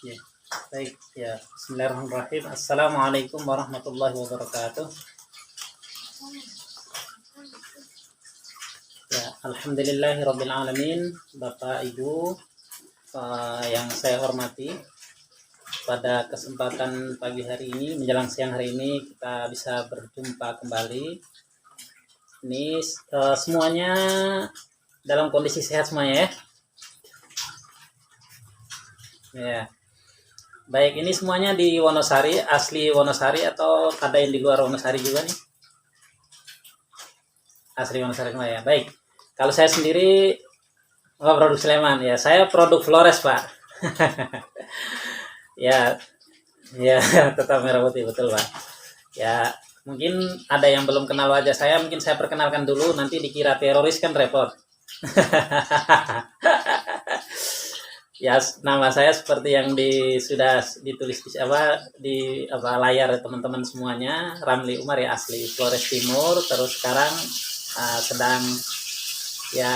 Ya, baik ya. Bismillahirrahmanirrahim. Assalamualaikum warahmatullahi wabarakatuh. Ya, alhamdulillahirabbil alamin. Bapak Ibu yang saya hormati, pada kesempatan pagi hari ini menjelang siang hari ini kita bisa berjumpa kembali. Ini semuanya dalam kondisi sehat semuanya ya. Ya. Baik, ini semuanya di Wonosari, asli Wonosari atau ada yang di luar Wonosari juga nih? Asli Wonosari semua ya. Baik. Kalau saya sendiri produk Sleman ya. Saya produk Flores, Pak. Ya, ya tetap merah putih betul, Pak. Ya, mungkin ada yang belum kenal wajah saya, mungkin saya perkenalkan dulu, nanti dikira teroris kan repot. Ya, nama saya seperti yang sudah ditulis di layar teman-teman semuanya, Ramli Umar ya, asli Flores Timur, terus sekarang sedang ya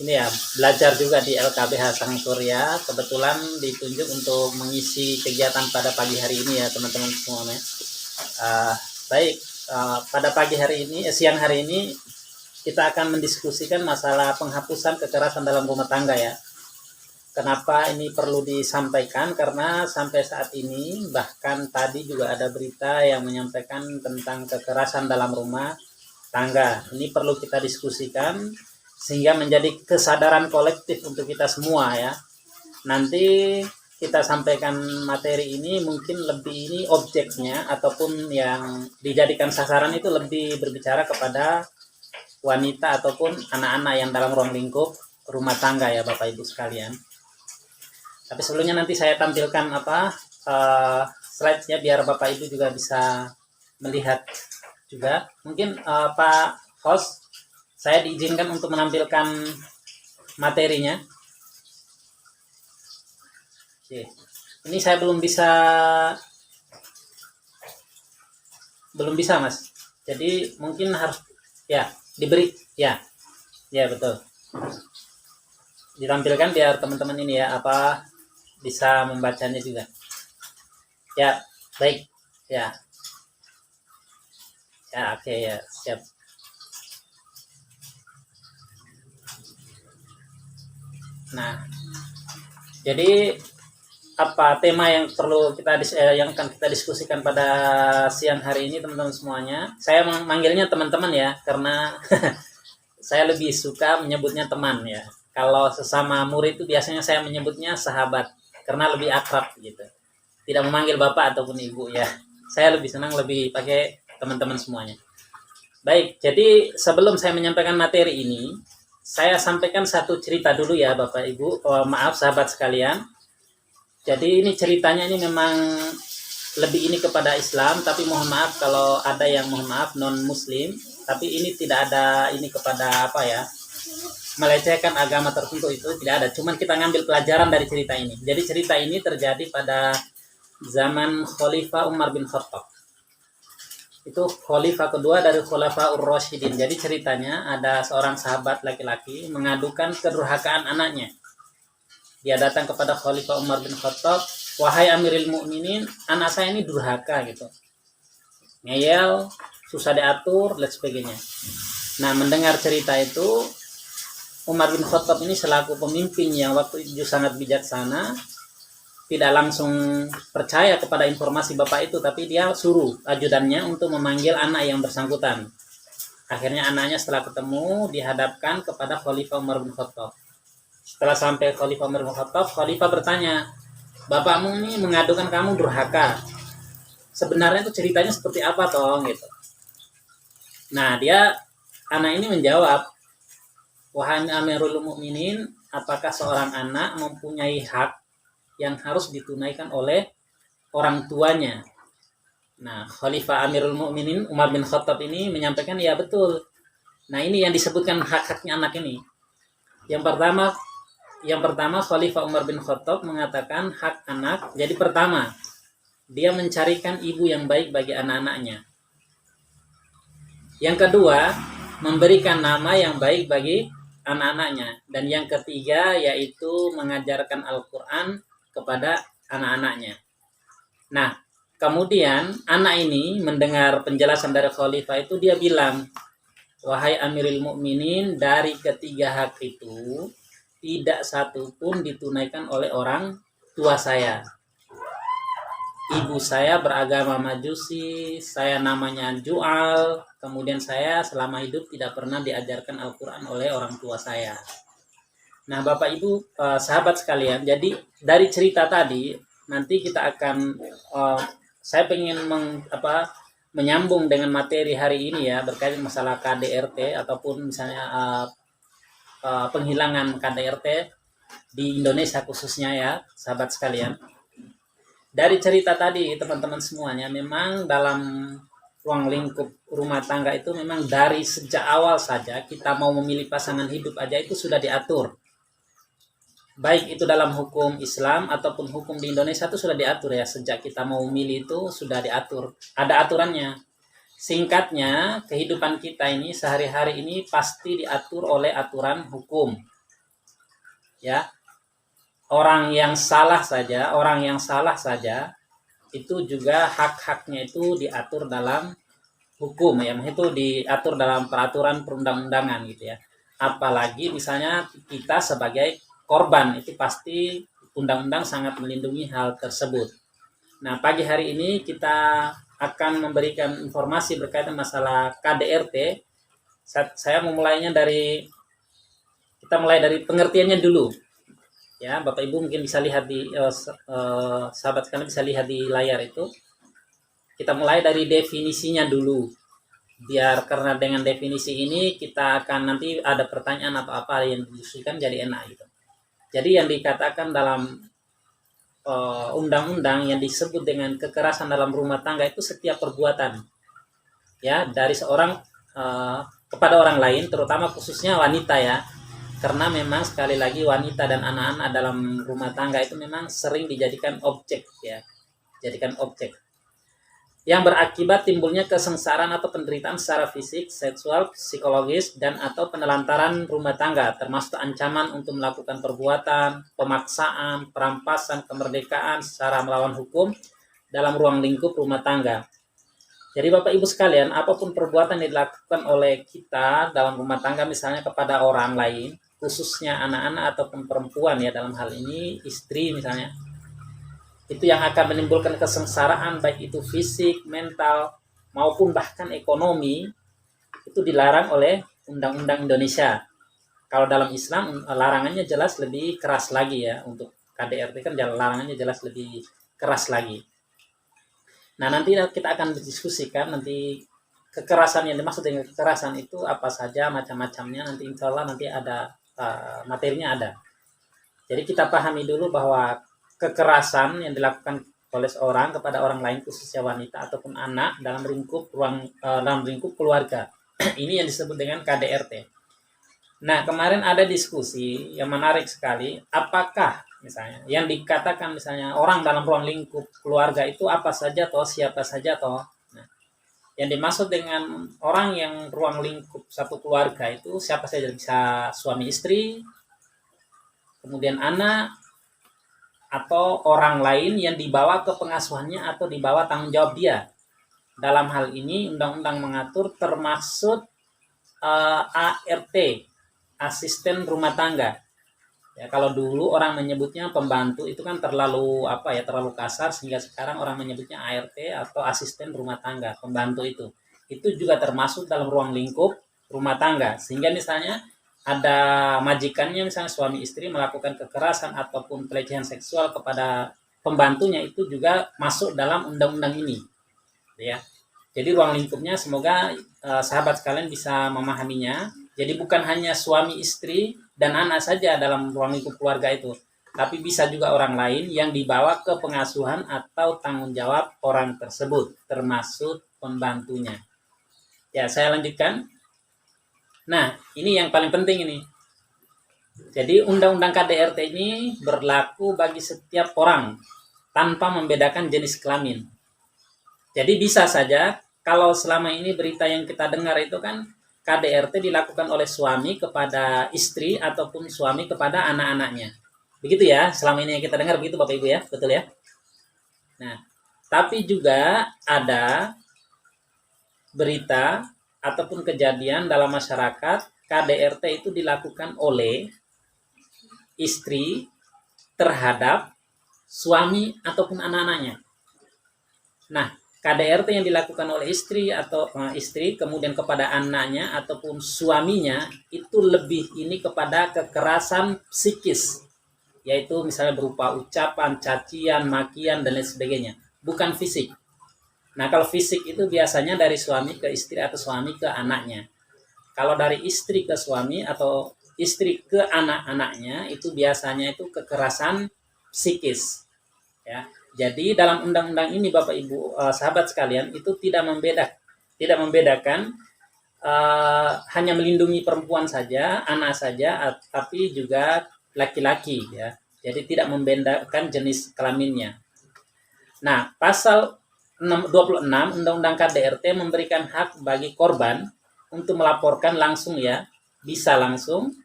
ini ya belajar juga di LKBH Sang Surya, kebetulan ditunjuk untuk mengisi kegiatan pada pagi hari ini ya teman-teman semuanya. Baik, pada pagi hari ini, siang hari ini kita akan mendiskusikan masalah penghapusan kekerasan dalam rumah tangga ya. Kenapa ini perlu disampaikan? Karena sampai saat ini, bahkan tadi juga ada berita yang menyampaikan tentang kekerasan dalam rumah tangga. Ini perlu kita diskusikan sehingga menjadi kesadaran kolektif untuk kita semua ya. Nanti kita sampaikan materi ini mungkin lebih ini objeknya ataupun yang dijadikan sasaran itu lebih berbicara kepada wanita ataupun anak-anak yang dalam ruang lingkup rumah tangga ya Bapak Ibu sekalian. Tapi sebelumnya nanti saya tampilkan slide-nya biar Bapak Ibu juga bisa melihat juga. Mungkin Pak host, saya diizinkan untuk menampilkan materinya. Oke. Ini saya belum bisa Mas. Jadi mungkin harus ya diberi ya betul. Ditampilkan biar teman-teman ini ya bisa membacanya juga. Ya, baik. Ya. Ya, oke ya, siap. Nah, jadi apa tema yang perlu yang akan kita diskusikan pada siang hari ini teman-teman semuanya? Saya manggilnya teman-teman ya, karena saya lebih suka menyebutnya teman ya. Kalau sesama murid itu biasanya saya menyebutnya sahabat karena lebih akrab gitu. Tidak memanggil bapak ataupun ibu ya. Saya lebih senang lebih pakai teman-teman semuanya. Baik, jadi sebelum saya menyampaikan materi ini, saya sampaikan satu cerita dulu ya Bapak Ibu. Maaf sahabat sekalian. Jadi ini ceritanya ini memang lebih ini kepada Islam, tapi mohon maaf kalau ada yang mohon maaf non Muslim, tapi ini tidak ada ini kepada melecehkan agama tertentu, itu tidak ada. Cuman kita ngambil pelajaran dari cerita ini. Jadi cerita ini terjadi pada zaman Khalifah Umar bin Khattab. Itu khalifah kedua dari Khulafaur Rasyidin. Jadi ceritanya ada seorang sahabat laki-laki mengadukan kedurhakaan anaknya. Dia datang kepada Khalifah Umar bin Khattab, "Wahai Amirul Mukminin, anak saya ini durhaka gitu. Ngeyel, susah diatur, dan sebagainya." Nah, mendengar cerita itu, Umar bin Khattab ini selaku pemimpin yang waktu itu sangat bijaksana, tidak langsung percaya kepada informasi bapak itu, tapi dia suruh ajudannya untuk memanggil anak yang bersangkutan. Akhirnya anaknya setelah ketemu dihadapkan kepada Khalifah Umar bin Khattab. Setelah sampai Khalifah Umar bin Khattab, Khalifah bertanya, "Bapakmu ini mengadukan kamu durhaka. Sebenarnya itu ceritanya seperti apa toh?" gitu. Nah, anak ini menjawab, "Wahai Amirul Mukminin, apakah seorang anak mempunyai hak yang harus ditunaikan oleh orang tuanya?" Nah, Khalifah Amirul Mukminin Umar bin Khattab ini menyampaikan, "Ya betul." Nah, ini yang disebutkan hak-haknya anak ini. Yang pertama Khalifah Umar bin Khattab mengatakan hak anak. Jadi pertama, dia mencarikan ibu yang baik bagi anak-anaknya. Yang kedua, memberikan nama yang baik bagi anak-anaknya. Dan yang ketiga yaitu mengajarkan Al-Quran kepada anak-anaknya. Nah, kemudian anak ini mendengar penjelasan dari khalifah itu, dia bilang, wahai Amirul Mukminin, dari ketiga hak itu tidak satu pun ditunaikan oleh orang tua saya. Ibu saya beragama Majusi, saya namanya Jual, kemudian saya selama hidup tidak pernah diajarkan Al-Quran oleh orang tua saya. Nah, Bapak Ibu, sahabat sekalian, jadi dari cerita tadi nanti kita akan saya pengen menyambung dengan materi hari ini ya, berkaitan masalah KDRT ataupun misalnya penghilangan KDRT di Indonesia khususnya ya, sahabat sekalian. Dari cerita tadi teman-teman semuanya, memang dalam ruang lingkup rumah tangga itu memang dari sejak awal saja kita mau memilih pasangan hidup aja itu sudah diatur. Baik itu dalam hukum Islam ataupun hukum di Indonesia itu sudah diatur ya. Sejak kita mau memilih itu sudah diatur. Ada aturannya. Singkatnya, kehidupan kita ini sehari-hari ini pasti diatur oleh aturan hukum. Ya. Orang yang salah saja itu juga hak-haknya itu diatur dalam hukum ya, itu diatur dalam peraturan perundang-undangan gitu ya. Apalagi misalnya kita sebagai korban, itu pasti undang-undang sangat melindungi hal tersebut. Nah, pagi hari ini kita akan memberikan informasi berkaitan masalah KDRT. Saya kita mulai dari pengertiannya dulu. Ya, Bapak Ibu mungkin bisa lihat di sahabat sekalian bisa lihat di layar itu. Kita mulai dari definisinya dulu. Biar karena dengan definisi ini kita akan nanti ada pertanyaan atau apa yang didiskusikan jadi enak gitu. Jadi yang dikatakan dalam undang-undang yang disebut dengan kekerasan dalam rumah tangga itu setiap perbuatan ya dari seorang kepada orang lain, terutama khususnya wanita ya. Karena memang sekali lagi wanita dan anak-anak dalam rumah tangga itu memang sering dijadikan objek ya. Jadikan objek. Yang berakibat timbulnya kesengsaraan atau penderitaan secara fisik, seksual, psikologis, dan atau penelantaran rumah tangga, termasuk ancaman untuk melakukan perbuatan, pemaksaan, perampasan, kemerdekaan secara melawan hukum dalam ruang lingkup rumah tangga. Jadi Bapak Ibu sekalian, apapun perbuatan yang dilakukan oleh kita dalam rumah tangga misalnya kepada orang lain, khususnya anak-anak ataupun perempuan ya, dalam hal ini istri misalnya, itu yang akan menimbulkan kesengsaraan baik itu fisik, mental, maupun bahkan ekonomi, itu dilarang oleh Undang-Undang Indonesia. Kalau dalam Islam larangannya jelas lebih keras lagi ya, untuk KDRT kan larangannya jelas lebih keras lagi. Nah, nanti kita akan berdiskusikan nanti kekerasan yang dimaksud dengan kekerasan itu apa saja macam-macamnya, nanti insya Allah nanti ada materinya ada. Jadi kita pahami dulu bahwa kekerasan yang dilakukan oleh seorang kepada orang lain khususnya wanita ataupun anak dalam lingkup keluarga ini yang disebut dengan KDRT. Nah, kemarin ada diskusi yang menarik sekali, apakah misalnya yang dikatakan misalnya orang dalam ruang lingkup keluarga itu apa saja atau siapa saja atau yang dimaksud dengan orang yang ruang lingkup satu keluarga itu siapa saja, bisa suami istri, kemudian anak, atau orang lain yang dibawa ke pengasuhannya atau dibawa tanggung jawab dia. Dalam hal ini undang-undang mengatur termasuk ART, asisten rumah tangga. Ya, kalau dulu orang menyebutnya pembantu itu kan terlalu terlalu kasar, sehingga sekarang orang menyebutnya ART atau asisten rumah tangga, pembantu itu. Itu juga termasuk dalam ruang lingkup rumah tangga. Sehingga misalnya ada majikannya misalnya suami istri melakukan kekerasan ataupun pelecehan seksual kepada pembantunya, itu juga masuk dalam undang-undang ini. Ya. Jadi ruang lingkupnya semoga sahabat sekalian bisa memahaminya. Jadi bukan hanya suami istri dan anak saja dalam ruang lingkup keluarga itu, tapi bisa juga orang lain yang dibawa ke pengasuhan atau tanggung jawab orang tersebut, termasuk pembantunya. Ya, saya lanjutkan. Nah, ini yang paling penting ini. Jadi undang-undang KDRT ini berlaku bagi setiap orang tanpa membedakan jenis kelamin. Jadi bisa saja kalau selama ini berita yang kita dengar itu kan KDRT dilakukan oleh suami kepada istri ataupun suami kepada anak-anaknya. Begitu ya, selama ini yang kita dengar begitu Bapak Ibu ya, betul ya? Nah, tapi juga ada berita ataupun kejadian dalam masyarakat KDRT itu dilakukan oleh istri terhadap suami ataupun anak-anaknya. Nah, KDRT yang dilakukan oleh istri atau istri kemudian kepada anaknya ataupun suaminya itu lebih ini kepada kekerasan psikis, yaitu misalnya berupa ucapan, cacian, makian dan lain sebagainya, bukan fisik. Nah, kalau fisik itu biasanya dari suami ke istri atau suami ke anaknya. Kalau dari istri ke suami atau istri ke anak-anaknya itu biasanya itu kekerasan psikis, ya. Jadi dalam undang-undang ini Bapak Ibu sahabat sekalian itu tidak membedakan hanya melindungi perempuan saja, anak saja, tapi juga laki-laki, ya. Jadi tidak membedakan jenis kelaminnya. Nah, pasal 26 Undang-Undang KDRT memberikan hak bagi korban untuk melaporkan langsung, ya, bisa langsung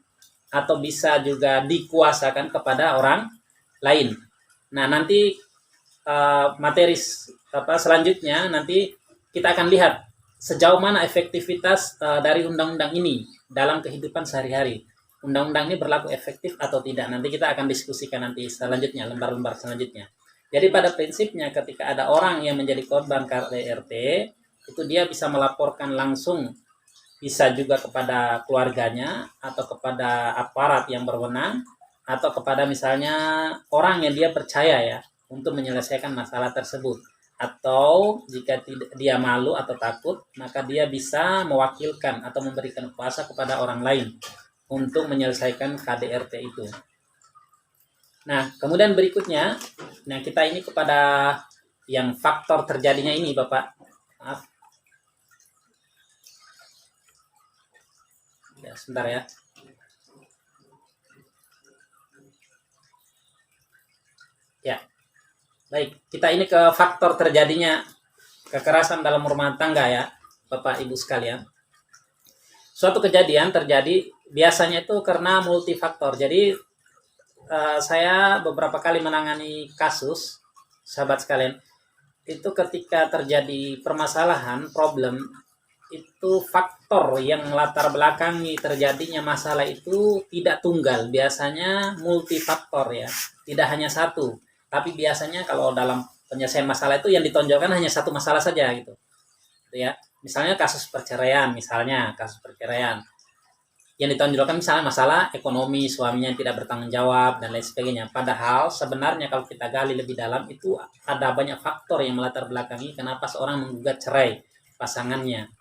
atau bisa juga dikuasakan kepada orang lain. Nah, nanti materi selanjutnya nanti kita akan lihat sejauh mana efektivitas dari undang-undang ini dalam kehidupan sehari-hari. Undang-undang ini berlaku efektif atau tidak. Nanti kita akan diskusikan nanti selanjutnya, lembar-lembar selanjutnya. Jadi pada prinsipnya ketika ada orang yang menjadi korban KDRT, itu dia bisa melaporkan langsung, bisa juga kepada keluarganya atau kepada aparat yang berwenang atau kepada misalnya orang yang dia percaya, ya, untuk menyelesaikan masalah tersebut. Atau jika dia malu atau takut, maka dia bisa mewakilkan atau memberikan kuasa kepada orang lain untuk menyelesaikan KDRT itu. Nah, kemudian berikutnya, nah kita ini kepada yang faktor terjadinya ini, Bapak. Maaf. Ya, sebentar ya. Ya. Baik, kita ini ke faktor terjadinya kekerasan dalam rumah tangga, ya, Bapak Ibu sekalian. Suatu kejadian terjadi biasanya itu karena multifaktor. Jadi saya beberapa kali menangani kasus, sahabat sekalian, itu ketika terjadi permasalahan, problem, itu faktor yang latar belakangi terjadinya masalah itu tidak tunggal, biasanya multifaktor, ya, tidak hanya satu. Tapi biasanya kalau dalam penyelesaian masalah itu yang ditonjolkan hanya satu masalah saja, gitu, ya. Misalnya kasus perceraian, yang ditonjolkan misalnya masalah ekonomi, suaminya yang tidak bertanggung jawab dan lain sebagainya. Padahal sebenarnya kalau kita gali lebih dalam itu ada banyak faktor yang melatar belakangi kenapa seorang menggugat cerai pasangannya.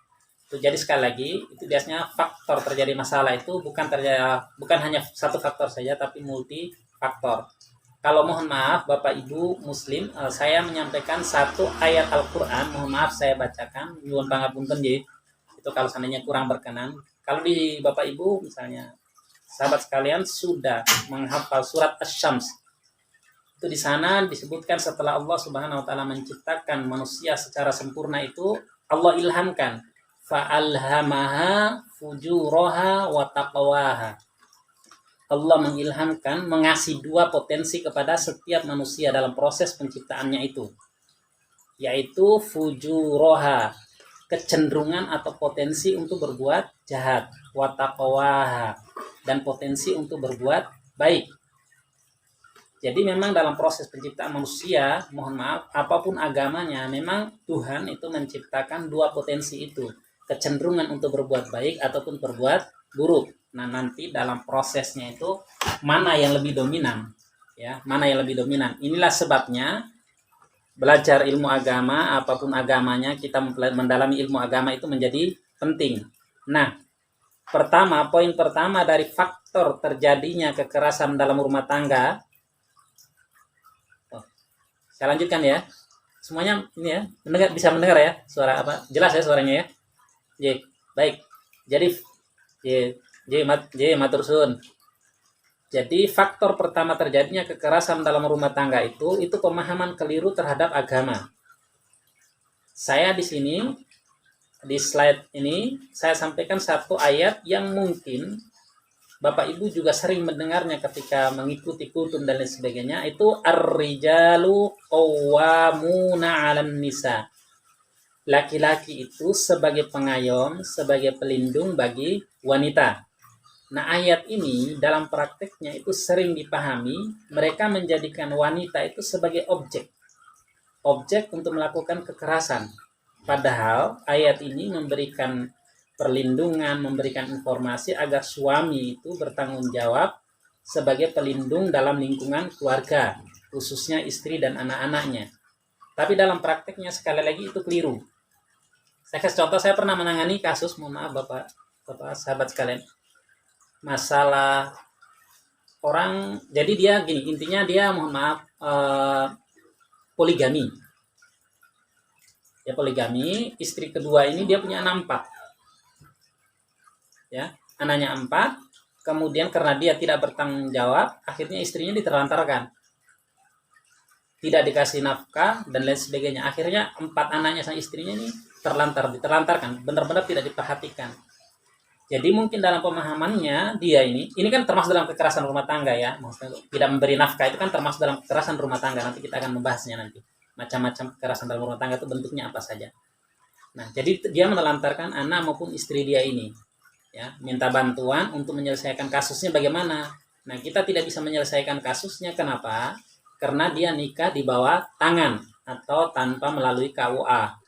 Itu jadi sekali lagi itu biasanya faktor terjadi masalah itu bukan hanya satu faktor saja tapi multi faktor. Kalau mohon maaf Bapak Ibu Muslim, saya menyampaikan satu ayat Al-Quran, mohon maaf saya bacakan, nyuwun pangapunten nggih. Itu kalau seandainya kurang berkenan. Kalau di Bapak Ibu misalnya sahabat sekalian sudah menghafal surat Asy-Syams, itu di sana disebutkan setelah Allah Subhanahu wa taala menciptakan manusia secara sempurna itu Allah ilhamkan fa'alhamaha fujuraha wa taqwaha. Allah mengilhamkan, mengasih dua potensi kepada setiap manusia dalam proses penciptaannya itu, yaitu fujuroha, kecenderungan atau potensi untuk berbuat jahat, wataqwaha, dan potensi untuk berbuat baik. Jadi memang dalam proses penciptaan manusia, mohon maaf, apapun agamanya, memang Tuhan itu menciptakan dua potensi itu, kecenderungan untuk berbuat baik ataupun berbuat buruk. Nah, nanti dalam prosesnya itu mana yang lebih dominan, ya, mana yang lebih dominan. Inilah sebabnya belajar ilmu agama, apapun agamanya, kita mendalami ilmu agama itu menjadi penting. Nah, poin pertama dari faktor terjadinya kekerasan dalam rumah tangga. Saya lanjutkan ya. Semuanya ini ya, bisa mendengar ya suara apa? Jelas ya suaranya ya. Baik. Jadi matur suwun. Jadi faktor pertama terjadinya kekerasan dalam rumah tangga itu pemahaman keliru terhadap agama. Saya di sini di slide ini saya sampaikan satu ayat yang mungkin Bapak Ibu juga sering mendengarnya ketika mengikuti kultum dan lain sebagainya, itu ar-rijalu qawwamuna 'alan nisa. Laki-laki itu sebagai pengayom, sebagai pelindung bagi wanita. Nah, ayat ini dalam prakteknya itu sering dipahami, mereka menjadikan wanita itu sebagai objek untuk melakukan kekerasan. Padahal ayat ini memberikan perlindungan, memberikan informasi agar suami itu bertanggung jawab sebagai pelindung dalam lingkungan keluarga, khususnya istri dan anak-anaknya. Tapi dalam prakteknya sekali lagi itu keliru. Saya kasih contoh, saya pernah menangani kasus, mohon maaf Bapak sahabat sekalian, masalah orang, jadi dia gini, intinya dia mohon maaf poligami. Ya poligami, istri kedua ini dia punya anak 4. Ya, anaknya 4, kemudian karena dia tidak bertanggung jawab, akhirnya istrinya diterlantarkan. Tidak dikasih nafkah dan lain sebagainya. Akhirnya 4 anaknya sang istrinya ini diterlantarkan, benar-benar tidak diperhatikan. Jadi mungkin dalam pemahamannya dia ini kan termasuk dalam kekerasan rumah tangga ya. Maksudnya tidak memberi nafkah itu kan termasuk dalam kekerasan rumah tangga. Nanti kita akan membahasnya nanti. Macam-macam kekerasan dalam rumah tangga itu bentuknya apa saja. Nah, jadi dia menelantarkan anak maupun istri dia ini. Ya, minta bantuan untuk menyelesaikan kasusnya bagaimana. Nah, kita tidak bisa menyelesaikan kasusnya, kenapa? Karena dia nikah di bawah tangan atau tanpa melalui KUA.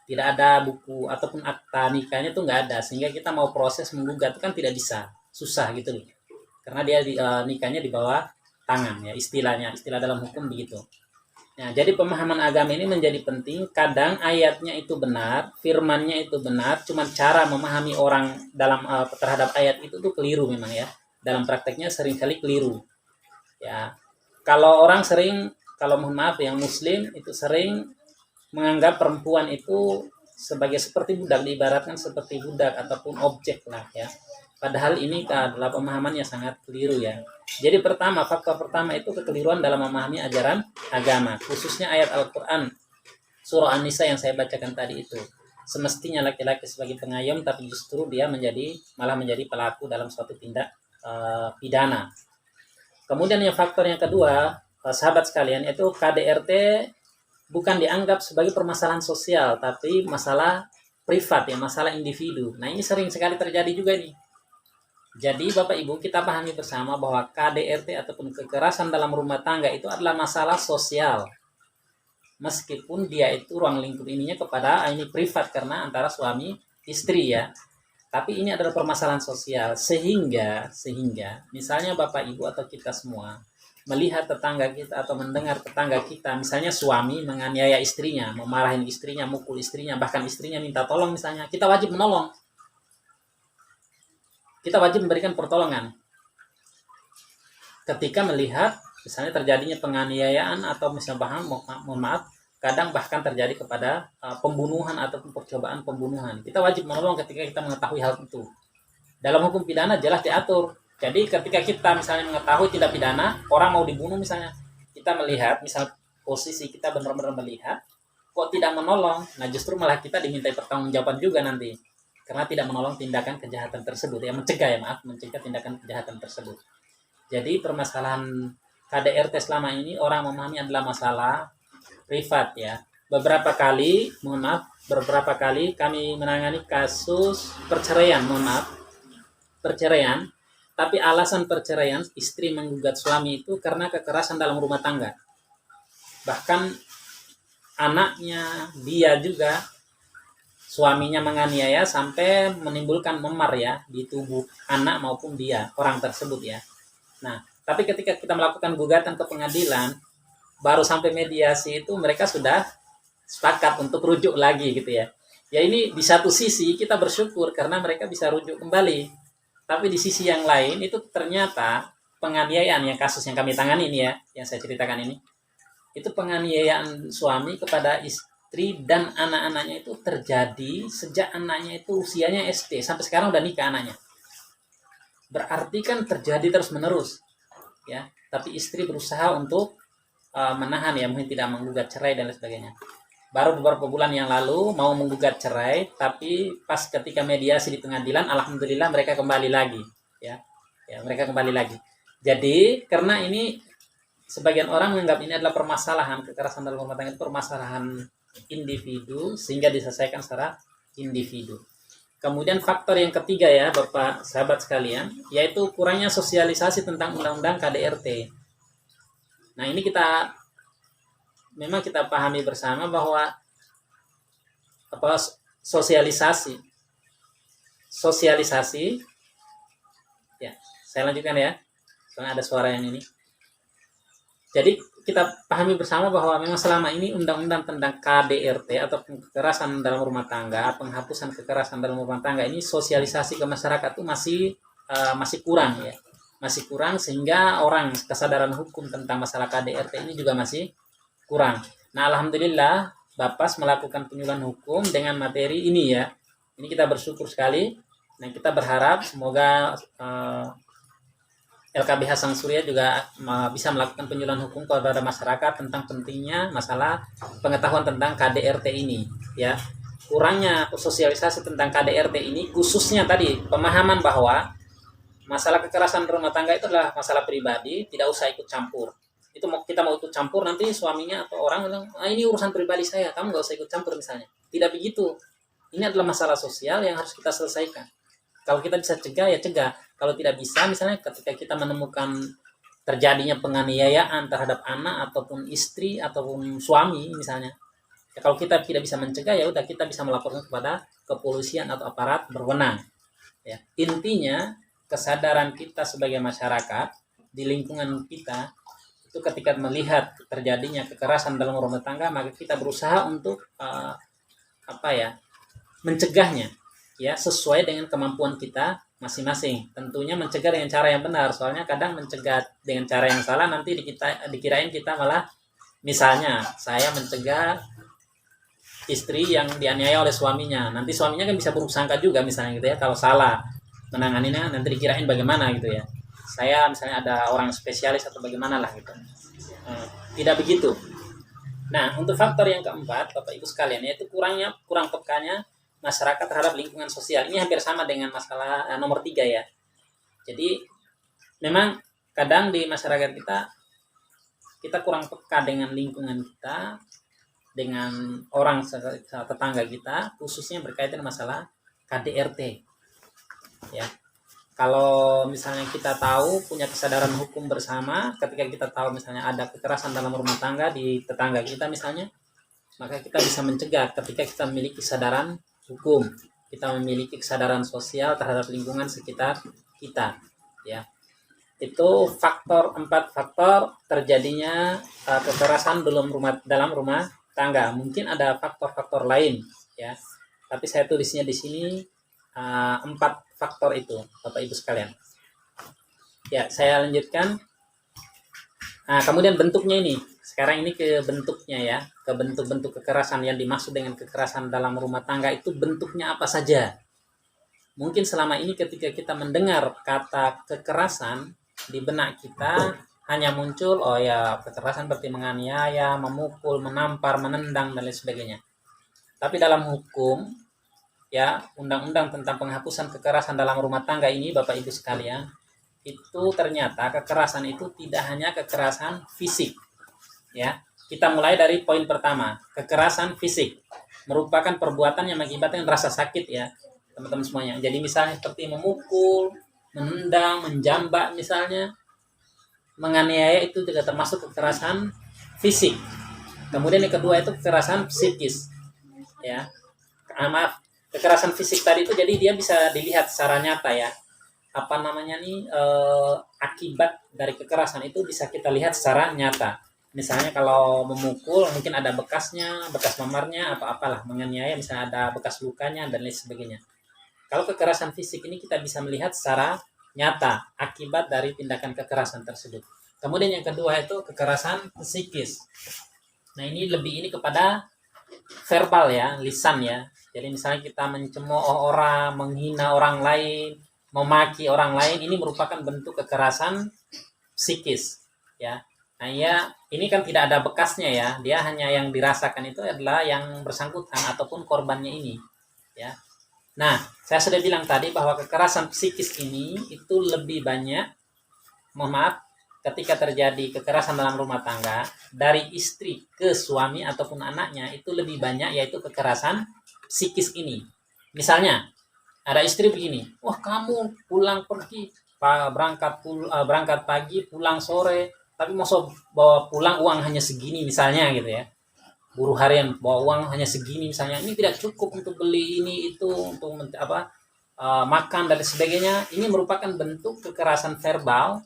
Tidak ada buku ataupun akta nikahnya tuh nggak ada, sehingga kita mau proses menggugat itu kan tidak bisa, susah gitu loh. Karena dia nikahnya di bawah tangan ya, istilah dalam hukum begitu. Nah, jadi pemahaman agama ini menjadi penting. Kadang ayatnya itu benar, firmannya itu benar, cuman cara memahami orang dalam terhadap ayat itu tuh keliru memang ya. Dalam prakteknya seringkali keliru. Ya. Kalau orang sering, kalau mohon maaf yang muslim itu sering menganggap perempuan itu sebagai seperti budak, diibaratkan seperti budak ataupun objek lah ya. Padahal ini adalah pemahaman yang sangat keliru ya. Jadi faktor pertama itu kekeliruan dalam memahami ajaran agama, khususnya ayat Al-Quran surah An-Nisa yang saya bacakan tadi itu. Semestinya laki-laki sebagai pengayom, tapi justru dia malah menjadi pelaku dalam suatu tindak pidana. Kemudian faktor yang kedua, sahabat sekalian, itu KDRT bukan dianggap sebagai permasalahan sosial, tapi masalah privat ya, masalah individu. Nah, ini sering sekali terjadi juga nih. Jadi Bapak Ibu, kita pahami bersama bahwa KDRT ataupun kekerasan dalam rumah tangga itu adalah masalah sosial. Meskipun dia itu ruang lingkup ininya kepada ini privat karena antara suami istri ya. Tapi ini adalah permasalahan sosial, sehingga misalnya Bapak Ibu atau kita semua melihat tetangga kita atau mendengar tetangga kita, misalnya suami menganiaya istrinya, memarahin istrinya, mukul istrinya, bahkan istrinya minta tolong misalnya, kita wajib menolong. Kita wajib memberikan pertolongan. Ketika melihat misalnya terjadinya penganiayaan atau misalnya mohon maaf, kadang bahkan terjadi kepada pembunuhan ataupun percobaan pembunuhan. Kita wajib menolong ketika kita mengetahui hal itu. Dalam hukum pidana jelas diatur. Jadi ketika kita misalnya mengetahui tindak pidana, orang mau dibunuh misalnya, kita melihat, misal posisi kita benar-benar melihat, kok tidak menolong, nah justru malah kita dimintai pertanggungjawaban juga nanti. Karena tidak menolong tindakan kejahatan tersebut, ya mencegah tindakan kejahatan tersebut. Jadi permasalahan KDRT selama ini orang memahami adalah masalah privat ya. Beberapa kali kami menangani kasus perceraian, tapi alasan perceraian istri menggugat suami itu karena kekerasan dalam rumah tangga. Bahkan anaknya dia juga suaminya menganiaya sampai menimbulkan memar ya di tubuh anak maupun dia orang tersebut ya. Nah, tapi ketika kita melakukan gugatan ke pengadilan, baru sampai mediasi itu mereka sudah sepakat untuk rujuk lagi gitu ya. Ya ini di satu sisi kita bersyukur karena mereka bisa rujuk kembali. Tapi di sisi yang lain itu ternyata penganiayaan yang kasus yang kami tangani ini ya, yang saya ceritakan ini, itu penganiayaan suami kepada istri dan anak-anaknya itu terjadi sejak anaknya itu usianya SD sampai sekarang udah nikah anaknya. Berarti kan terjadi terus-menerus ya. Tapi istri berusaha untuk menahan ya, mungkin tidak menggugat cerai dan lain sebagainya. Baru beberapa bulan yang lalu mau menggugat cerai, tapi pas ketika mediasi di pengadilan, alhamdulillah mereka kembali lagi, ya. Ya, mereka kembali lagi. Jadi karena ini sebagian orang menganggap ini adalah permasalahan kekerasan dalam rumah tangga, permasalahan individu sehingga diselesaikan secara individu. Kemudian faktor yang ketiga ya Bapak sahabat sekalian, yaitu kurangnya sosialisasi tentang undang-undang KDRT. Nah, ini memang kita pahami bersama bahwa apa sosialisasi ya, saya lanjutkan ya, soalnya ada suara yang ini. Jadi kita pahami bersama bahwa memang selama ini undang-undang tentang KDRT atau kekerasan dalam rumah tangga, penghapusan kekerasan dalam rumah tangga ini sosialisasi ke masyarakat itu masih kurang ya. Masih kurang sehingga orang kesadaran hukum tentang masalah KDRT ini juga masih kurang. Nah, alhamdulillah Bapas melakukan penyuluhan hukum dengan materi ini ya. Ini kita bersyukur sekali. Nah, kita berharap semoga LKBH Sang Surya juga bisa melakukan penyuluhan hukum kepada masyarakat tentang pentingnya masalah pengetahuan tentang KDRT ini ya. Kurangnya sosialisasi tentang KDRT ini khususnya tadi pemahaman bahwa masalah kekerasan rumah tangga itu adalah masalah pribadi, tidak usah ikut campur. Itu kita mau ikut campur nanti suaminya atau orang bilang, ini urusan pribadi saya, kamu nggak usah ikut campur misalnya. Tidak begitu. Ini adalah masalah sosial yang harus kita selesaikan. Kalau kita bisa cegah ya cegah. Kalau tidak bisa misalnya ketika kita menemukan terjadinya penganiayaan terhadap anak ataupun istri ataupun suami misalnya. Ya, kalau kita tidak bisa mencegah ya udah kita bisa melaporkan kepada kepolisian atau aparat berwenang. Ya, intinya kesadaran kita sebagai masyarakat di lingkungan kita itu ketika melihat terjadinya kekerasan dalam rumah tangga maka kita berusaha untuk mencegahnya ya sesuai dengan kemampuan kita masing-masing. Tentunya mencegah dengan cara yang benar. Soalnya kadang mencegah dengan cara yang salah nanti dikirain kita malah misalnya saya mencegah istri yang dianiaya oleh suaminya. Nanti suaminya kan bisa buruk sangka juga misalnya gitu ya kalau salah menanganinya nanti dikirain bagaimana gitu ya. Saya misalnya ada orang spesialis atau bagaimana lah gitu. Tidak begitu. Nah, untuk faktor yang keempat, Bapak Ibu sekalian, yaitu kurang pekanya masyarakat terhadap lingkungan sosial. Ini hampir sama dengan masalah nomor 3 ya. Jadi memang kadang di masyarakat kita kurang peka dengan lingkungan kita, dengan orang tetangga kita, khususnya berkaitan masalah KDRT. Ya. Kalau misalnya kita tahu punya kesadaran hukum bersama, ketika kita tahu misalnya ada kekerasan dalam rumah tangga di tetangga kita misalnya, maka kita bisa mencegah ketika kita memiliki kesadaran hukum, kita memiliki kesadaran sosial terhadap lingkungan sekitar kita, ya. Itu 4 faktor terjadinya kekerasan dalam rumah tangga. Mungkin ada faktor-faktor lain, ya. Tapi saya tulisnya di sini 4 faktor itu, Bapak Ibu sekalian. Ya, saya lanjutkan. Nah, kemudian bentuknya ini. Sekarang ini ke bentuknya ya, ke bentuk-bentuk kekerasan yang dimaksud dengan kekerasan dalam rumah tangga itu bentuknya apa saja. Mungkin selama ini ketika kita mendengar kata kekerasan di benak kita hanya muncul kekerasan seperti menganiaya, memukul, menampar, menendang dan lain sebagainya. Tapi dalam hukum ya, undang-undang tentang penghapusan kekerasan dalam rumah tangga ini Bapak Ibu sekalian, itu ternyata kekerasan itu tidak hanya kekerasan fisik. Ya, kita mulai dari poin pertama, kekerasan fisik merupakan perbuatan yang mengakibatkan rasa sakit ya, teman-teman semuanya. Jadi misalnya seperti memukul, menendang, menjambak misalnya, menganiaya itu juga termasuk kekerasan fisik. Kemudian yang kedua itu kekerasan psikis. Ya. Kekerasan fisik tadi itu jadi dia bisa dilihat secara nyata ya. Akibat dari kekerasan itu bisa kita lihat secara nyata. Misalnya kalau memukul mungkin ada bekasnya, bekas memarnya, apalah, menganiaya misalnya ada bekas lukanya dan lain sebagainya. Kalau kekerasan fisik ini kita bisa melihat secara nyata akibat dari tindakan kekerasan tersebut. Kemudian yang kedua itu kekerasan psikis. Nah, ini lebih kepada verbal ya, lisan ya. Jadi misalnya kita mencemooh orang, menghina orang lain, memaki orang lain, ini merupakan bentuk kekerasan psikis ya. Nah, ya, ini kan tidak ada bekasnya ya. Dia hanya yang dirasakan itu adalah yang bersangkutan ataupun korbannya ini ya. Nah, saya sudah bilang tadi bahwa kekerasan psikis ini itu lebih banyak, mohon maaf, ketika terjadi kekerasan dalam rumah tangga dari istri ke suami ataupun anaknya itu lebih banyak, yaitu kekerasan psikis ini. Misalnya ada istri begini, wah kamu pulang pergi berangkat pagi pulang sore, tapi mau bawa pulang uang hanya segini misalnya gitu ya. Buruh harian bawa uang hanya segini misalnya, ini tidak cukup untuk beli ini itu untuk makan dan sebagainya. Ini merupakan bentuk kekerasan verbal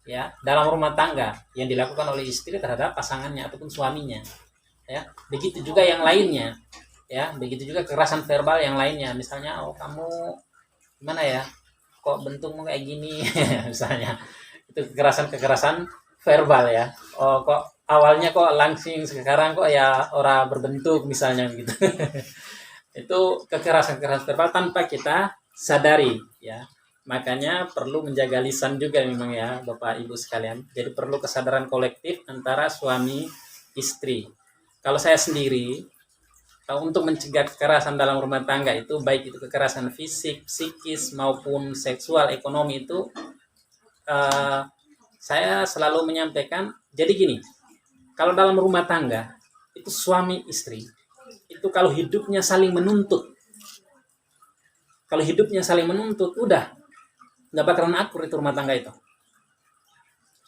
ya dalam rumah tangga yang dilakukan oleh istri terhadap pasangannya ataupun suaminya ya. Begitu juga yang lainnya ya, begitu juga kekerasan verbal yang lainnya, misalnya oh kamu gimana ya, kok bentukmu kayak gini misalnya, itu kekerasan verbal ya. Oh kok awalnya kok langsing, sekarang kok ya ora berbentuk misalnya gitu itu kekerasan verbal tanpa kita sadari ya. Makanya perlu menjaga lisan juga memang ya Bapak Ibu sekalian. Jadi perlu kesadaran kolektif antara suami istri. Kalau saya sendiri, untuk mencegah kekerasan dalam rumah tangga itu, baik itu kekerasan fisik, psikis maupun seksual, ekonomi itu, saya selalu menyampaikan, jadi gini, kalau dalam rumah tangga itu suami istri itu kalau hidupnya saling menuntut, udah nggak bakalan akur itu rumah tangga itu.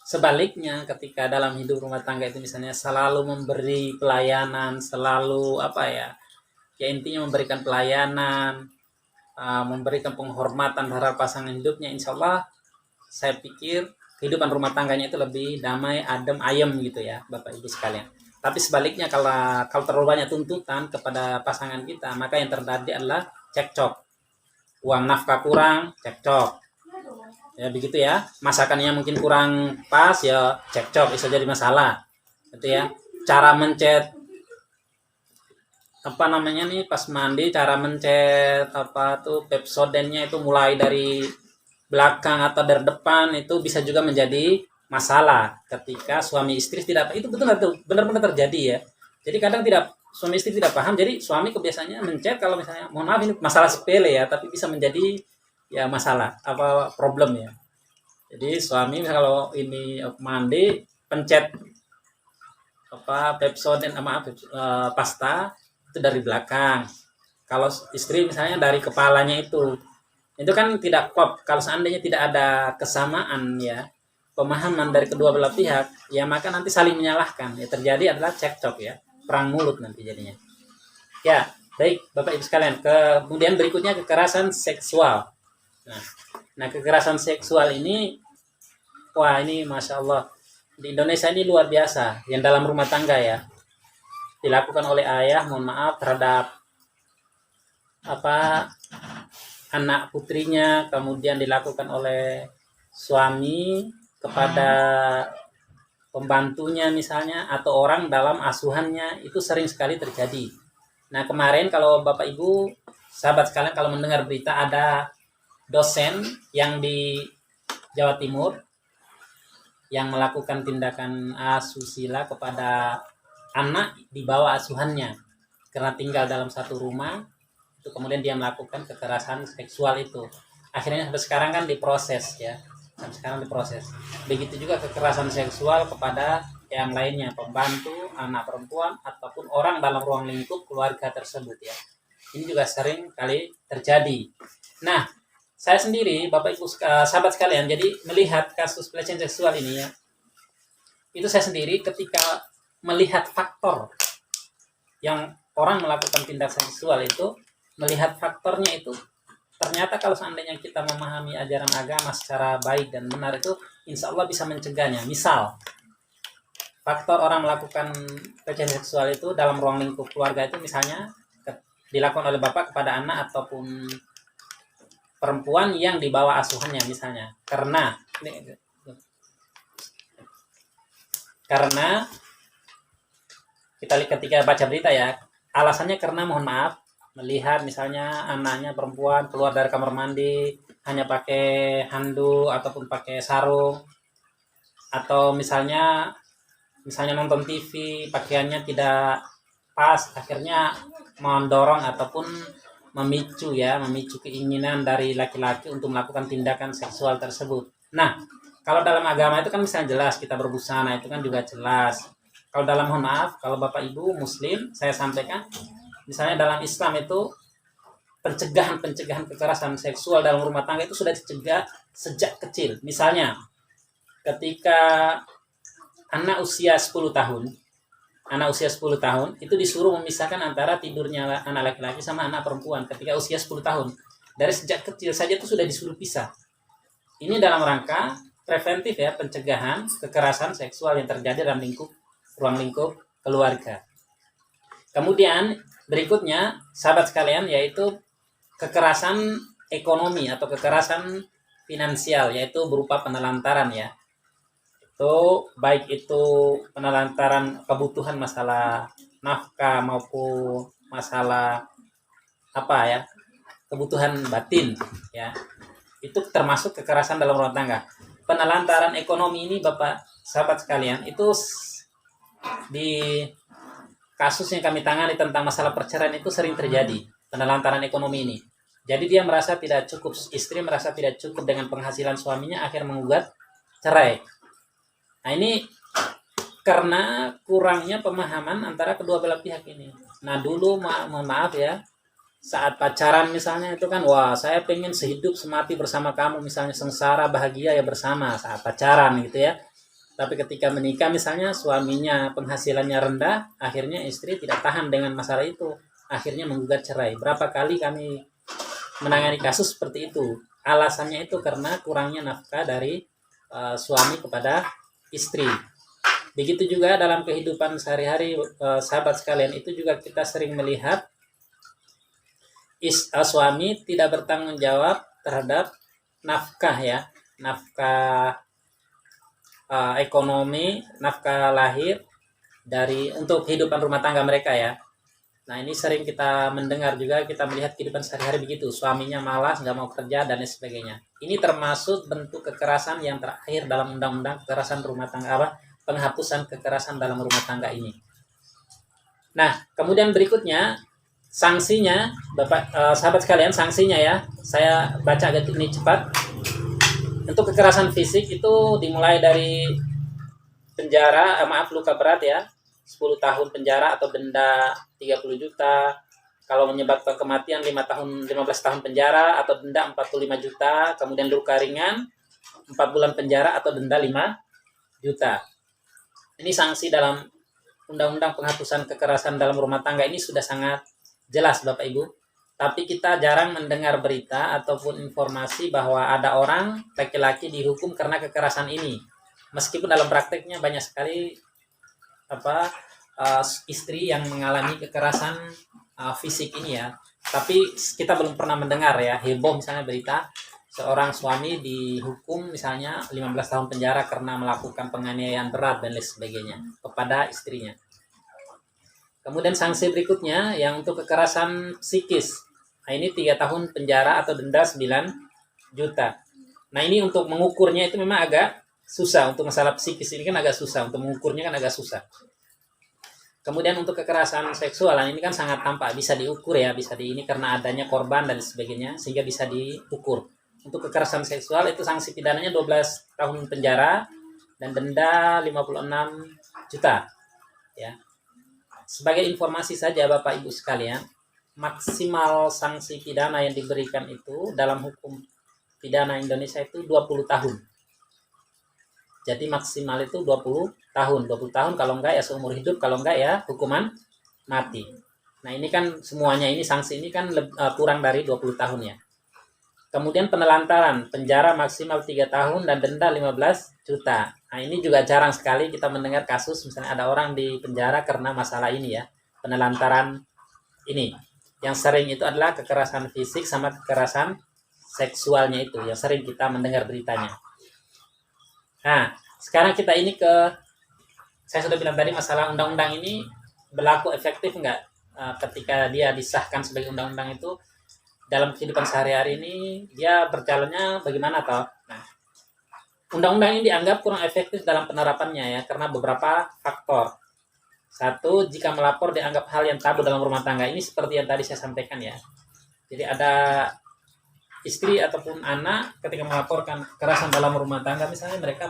Sebaliknya ketika dalam hidup rumah tangga itu misalnya selalu memberi pelayanan, selalu ya intinya memberikan pelayanan, memberikan penghormatan terhadap pasangan hidupnya, insya Allah saya pikir kehidupan rumah tangganya itu lebih damai, adem, ayem gitu ya Bapak Ibu sekalian. Tapi sebaliknya kalau terlalu banyak tuntutan kepada pasangan kita, maka yang terjadi adalah cekcok. Uang nafkah kurang, cekcok. Ya begitu ya. Masakannya mungkin kurang pas, ya cekcok, bisa jadi masalah. Gitu ya. Cara mencet pas mandi, cara mencet Pepsodentnya itu mulai dari belakang atau dari depan, itu bisa juga menjadi masalah ketika suami istri tidak, itu benar-benar terjadi ya. Jadi kadang suami istri tidak paham, jadi suami kebiasaannya mencet kalau misalnya, mohon maaf ini masalah sepele ya, tapi bisa menjadi ya masalah problem ya. Jadi suami kalau ini mandi pencet Pepsodent pasta itu dari belakang. Kalau istri misalnya dari kepalanya itu kan tidak kop. Kalau seandainya tidak ada kesamaan ya pemahaman dari kedua belah pihak, ya maka nanti saling menyalahkan. Ya terjadi adalah cekcok ya, perang mulut nanti jadinya. Ya, baik Bapak Ibu sekalian. Kemudian berikutnya kekerasan seksual. Nah kekerasan seksual ini, wah ini masya Allah di Indonesia ini luar biasa. Yang dalam rumah tangga ya dilakukan oleh ayah, mohon maaf, terhadap anak putrinya, kemudian dilakukan oleh suami kepada pembantunya misalnya, atau orang dalam asuhannya, itu sering sekali terjadi. Nah kemarin kalau Bapak Ibu sahabat sekalian kalau mendengar berita ada dosen yang di Jawa Timur yang melakukan tindakan asusila kepada anak di bawah asuhannya karena tinggal dalam satu rumah. Kemudian dia melakukan kekerasan seksual itu, akhirnya sampai sekarang kan diproses ya, begitu juga kekerasan seksual kepada yang lainnya, pembantu, anak perempuan, ataupun orang dalam ruang lingkup keluarga tersebut ya. Ini juga sering kali terjadi. Nah saya sendiri Bapak Ibu sahabat sekalian, jadi melihat kasus pelecehan seksual ini ya, itu saya sendiri ketika melihat faktor yang orang melakukan tindakan seksual itu, melihat faktornya itu, ternyata kalau seandainya kita memahami ajaran agama secara baik dan benar itu insya Allah bisa mencegahnya. Misal faktor orang melakukan pelecehan seksual itu dalam ruang lingkup keluarga itu misalnya dilakukan oleh bapak kepada anak ataupun perempuan yang di bawah asuhannya misalnya, karena kita ketika baca berita ya, alasannya karena mohon maaf melihat misalnya anaknya perempuan keluar dari kamar mandi hanya pakai handuk ataupun pakai sarung, atau misalnya nonton TV pakaiannya tidak pas, akhirnya mendorong ataupun memicu keinginan dari laki-laki untuk melakukan tindakan seksual tersebut. Nah, kalau dalam agama itu kan misalnya jelas kita berbusana itu kan juga jelas. Kalau dalam, mohon maaf, kalau Bapak Ibu Muslim, saya sampaikan, misalnya dalam Islam itu pencegahan kekerasan seksual dalam rumah tangga itu sudah dicegah sejak kecil. Misalnya, ketika anak usia 10 tahun, itu disuruh memisahkan antara tidurnya anak laki-laki sama anak perempuan ketika usia 10 tahun. Dari sejak kecil saja itu sudah disuruh pisah. Ini dalam rangka preventif ya, pencegahan kekerasan seksual yang terjadi dalam ruang lingkup keluarga. Kemudian berikutnya, sahabat sekalian, yaitu kekerasan ekonomi atau kekerasan finansial, yaitu berupa penelantaran ya. Itu baik itu penelantaran kebutuhan masalah nafkah maupun masalah kebutuhan batin ya. Itu termasuk kekerasan dalam rumah tangga. Penelantaran ekonomi ini Bapak sahabat sekalian, itu di kasus yang kami tangani tentang masalah perceraian itu sering terjadi penelantaran ekonomi ini. Jadi dia merasa tidak cukup, istri merasa tidak cukup dengan penghasilan suaminya, akhir menggugat cerai. Nah ini karena kurangnya pemahaman antara kedua belah pihak ini. Nah dulu mohon maaf ya, saat pacaran misalnya itu kan, wah saya pengen sehidup semati bersama kamu, misalnya sengsara bahagia ya bersama saat pacaran gitu ya. Tapi ketika menikah misalnya suaminya penghasilannya rendah, akhirnya istri tidak tahan dengan masalah itu, akhirnya menggugat cerai. Berapa kali kami menangani kasus seperti itu. Alasannya itu karena kurangnya nafkah dari suami kepada istri. Begitu juga dalam kehidupan sehari-hari sahabat sekalian, itu juga kita sering melihat suami tidak bertanggung jawab terhadap nafkah ya, nafkah ekonomi, nafkah lahir untuk kehidupan rumah tangga mereka ya. Nah ini sering kita mendengar juga, kita melihat kehidupan sehari-hari begitu, suaminya malas, nggak mau kerja dan lain sebagainya. Ini termasuk bentuk kekerasan yang terakhir dalam undang-undang kekerasan rumah tangga, penghapusan kekerasan dalam rumah tangga ini. Nah kemudian berikutnya sanksinya, Bapak sahabat sekalian, sanksinya ya, saya baca agak ini cepat. Untuk kekerasan fisik itu dimulai dari penjara, luka berat ya, 10 tahun penjara atau denda 30 juta. Kalau menyebabkan kematian 15 tahun penjara atau denda 45 juta. Kemudian luka ringan 4 bulan penjara atau denda 5 juta. Ini sanksi dalam Undang-Undang Penghapusan Kekerasan dalam Rumah Tangga ini sudah sangat jelas Bapak Ibu. Tapi kita jarang mendengar berita ataupun informasi bahwa ada orang laki-laki dihukum karena kekerasan ini. Meskipun dalam prakteknya banyak sekali istri yang mengalami kekerasan fisik ini ya, tapi kita belum pernah mendengar ya, heboh misalnya berita seorang suami dihukum misalnya 15 tahun penjara karena melakukan penganiayaan berat dan lain sebagainya kepada istrinya. Kemudian sanksi berikutnya yang untuk kekerasan psikis, nah ini 3 tahun penjara atau denda 9 juta. Nah ini untuk mengukurnya itu memang agak susah, untuk masalah psikis ini kan agak susah, untuk mengukurnya kan agak susah. Kemudian untuk kekerasan seksual ini kan sangat tampak, bisa diukur ya, ini karena adanya korban dan sebagainya sehingga bisa diukur. Untuk kekerasan seksual itu sanksi pidananya 12 tahun penjara dan denda 56 juta. Ya. Sebagai informasi saja Bapak Ibu sekalian, maksimal sanksi pidana yang diberikan itu dalam hukum pidana Indonesia itu 20 tahun. Jadi maksimal itu 20 tahun. 20 tahun kalau enggak ya seumur hidup, kalau enggak ya hukuman mati. Nah ini kan semuanya, ini sanksi ini kan kurang dari 20 tahun ya. Kemudian penelantaran, penjara maksimal 3 tahun dan denda 15 juta. Nah ini juga jarang sekali kita mendengar kasus misalnya ada orang di penjara karena masalah ini ya, penelantaran ini. Yang sering itu adalah kekerasan fisik sama kekerasan seksualnya itu yang sering kita mendengar beritanya. Nah, sekarang kita ini saya sudah bilang tadi masalah undang-undang ini berlaku efektif enggak ketika dia disahkan sebagai undang-undang itu dalam kehidupan sehari-hari ini dia berjalannya bagaimana toh? Nah, undang-undang ini dianggap kurang efektif dalam penerapannya ya karena beberapa faktor. Satu, jika melapor dianggap hal yang tabu dalam rumah tangga. Ini seperti yang tadi saya sampaikan ya. Jadi ada istri ataupun anak ketika melaporkan kekerasan dalam rumah tangga misalnya, mereka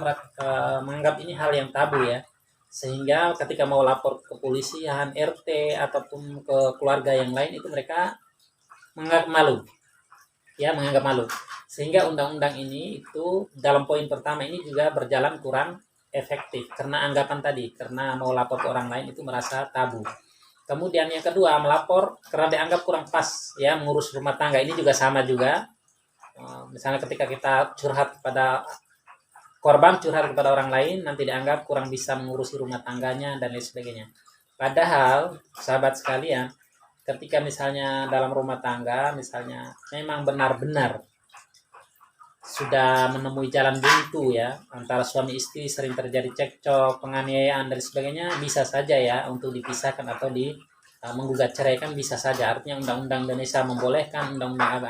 menganggap ini hal yang tabu ya, sehingga ketika mau lapor ke kepolisian, RT ataupun ke keluarga yang lain itu mereka menganggap malu ya, menganggap malu, sehingga undang-undang ini itu dalam poin pertama ini juga berjalan kurang efektif karena anggapan tadi, karena mau lapor ke orang lain itu merasa tabu. Kemudian yang kedua, melapor karena dianggap kurang pas ya, mengurus rumah tangga ini juga sama juga. Misalnya ketika kita curhat kepada korban, curhat kepada orang lain, nanti dianggap kurang bisa mengurusi rumah tangganya dan lain sebagainya. Padahal sahabat sekalian, ketika misalnya dalam rumah tangga misalnya memang benar-benar sudah menemui jalan buntu ya, antara suami istri sering terjadi cekcok, penganiayaan dan sebagainya, bisa saja ya untuk dipisahkan atau menggugat cerai, kan bisa saja. Artinya undang-undang Indonesia membolehkan, undang-undang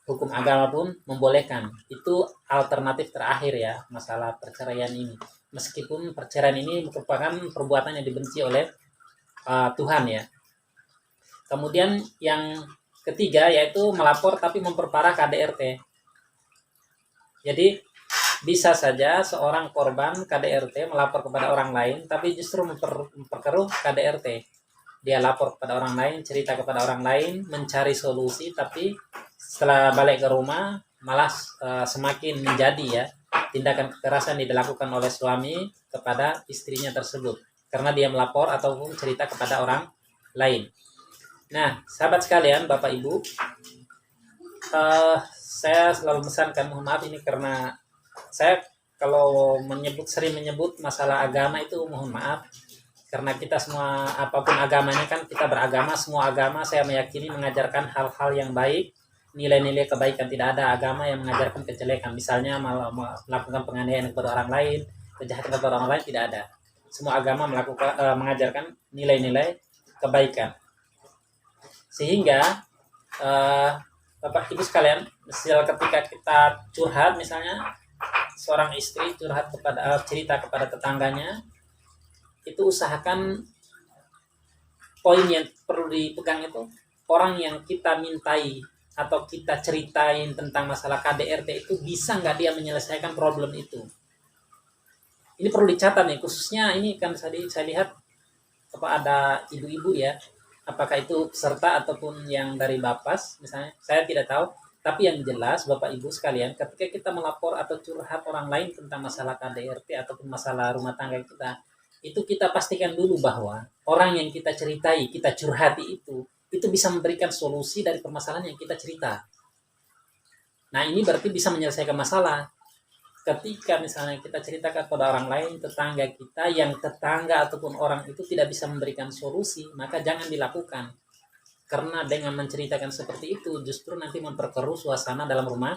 hukum agama pun membolehkan. Itu alternatif terakhir ya masalah perceraian ini. Meskipun perceraian ini merupakan perbuatan yang dibenci oleh Tuhan ya. Kemudian yang ketiga yaitu melapor tapi memperparah KDRT. Jadi bisa saja seorang korban KDRT melapor kepada orang lain tapi justru memperkeruh KDRT. Dia lapor kepada orang lain, cerita kepada orang lain, mencari solusi, tapi setelah balik ke rumah malah semakin menjadi ya tindakan kekerasan dilakukan oleh suami kepada istrinya tersebut karena dia melapor ataupun cerita kepada orang lain. Nah, sahabat sekalian, Bapak Ibu, saya selalu memesankan, mohon maaf ini karena saya kalau sering menyebut masalah agama itu mohon maaf, karena kita semua apapun agamanya kan kita beragama, semua agama saya meyakini mengajarkan hal-hal yang baik, nilai-nilai kebaikan. Tidak ada agama yang mengajarkan kejelekan, misalnya melakukan penganiayaan kepada orang lain, kejahatan kepada orang lain, tidak ada. Semua agama mengajarkan nilai-nilai kebaikan. Sehingga Bapak Ibu sekalian, ketika kita curhat misalnya, seorang istri curhat cerita kepada tetangganya, itu usahakan poin yang perlu dipegang itu, orang yang kita mintai atau kita ceritain tentang masalah KDRT itu bisa nggak dia menyelesaikan problem itu. Ini perlu dicatat nih, khususnya ini kan tadi saya lihat ada ibu-ibu ya, apakah itu peserta ataupun yang dari Bapas misalnya, saya tidak tahu. Tapi yang jelas Bapak Ibu sekalian, ketika kita melapor atau curhat orang lain tentang masalah KDRT ataupun masalah rumah tangga kita, itu kita pastikan dulu bahwa orang yang kita ceritai, kita curhati itu bisa memberikan solusi dari permasalahan yang kita cerita. Nah, ini berarti bisa menyelesaikan masalah. Ketika misalnya kita ceritakan kepada orang lain, tetangga kita, yang tetangga ataupun orang itu tidak bisa memberikan solusi, maka jangan dilakukan. Karena dengan menceritakan seperti itu, justru nanti memperkeruh suasana dalam rumah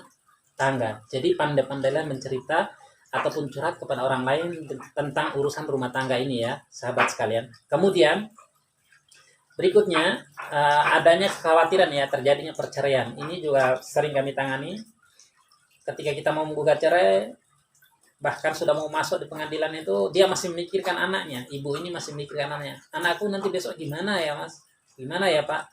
tangga. Jadi pandai-pandailah mencerita ataupun curhat kepada orang lain tentang urusan rumah tangga ini ya, sahabat sekalian. Kemudian berikutnya adanya kekhawatiran ya terjadinya perceraian. Ini juga sering kami tangani. Ketika kita mau menggugat cerai, bahkan sudah mau masuk di pengadilan itu, dia masih memikirkan anaknya. Ibu ini masih memikirkan anaknya. Anakku nanti besok gimana ya Mas? Gimana ya Pak?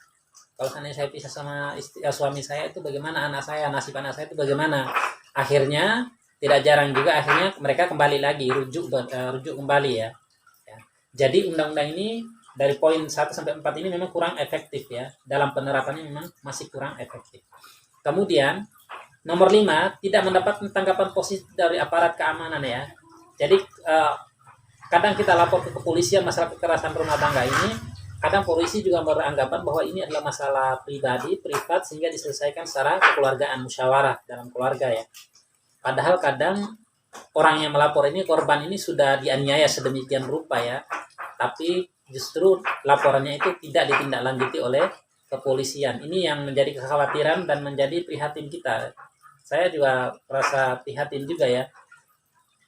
Kalau seandainya saya pisah sama suami saya itu bagaimana anak saya, nasib anak saya itu bagaimana? Akhirnya tidak jarang juga akhirnya mereka kembali lagi rujuk kembali ya. Jadi undang-undang ini dari poin 1 sampai 4 ini memang kurang efektif ya. Dalam penerapannya memang masih kurang efektif. Kemudian nomor 5, tidak mendapat tanggapan positif dari aparat keamanan ya. Jadi kadang kita lapor ke kepolisian masalah kekerasan rumah tangga ini, kadang polisi juga beranggapan bahwa ini adalah masalah pribadi, privat, sehingga diselesaikan secara kekeluargaan, musyawarah dalam keluarga ya. Padahal kadang orang yang melapor ini, korban ini sudah dianiaya sedemikian rupa ya, tapi justru laporannya itu tidak ditindaklanjuti oleh kepolisian. Ini yang menjadi kekhawatiran dan menjadi prihatin kita. Saya juga merasa prihatin juga ya.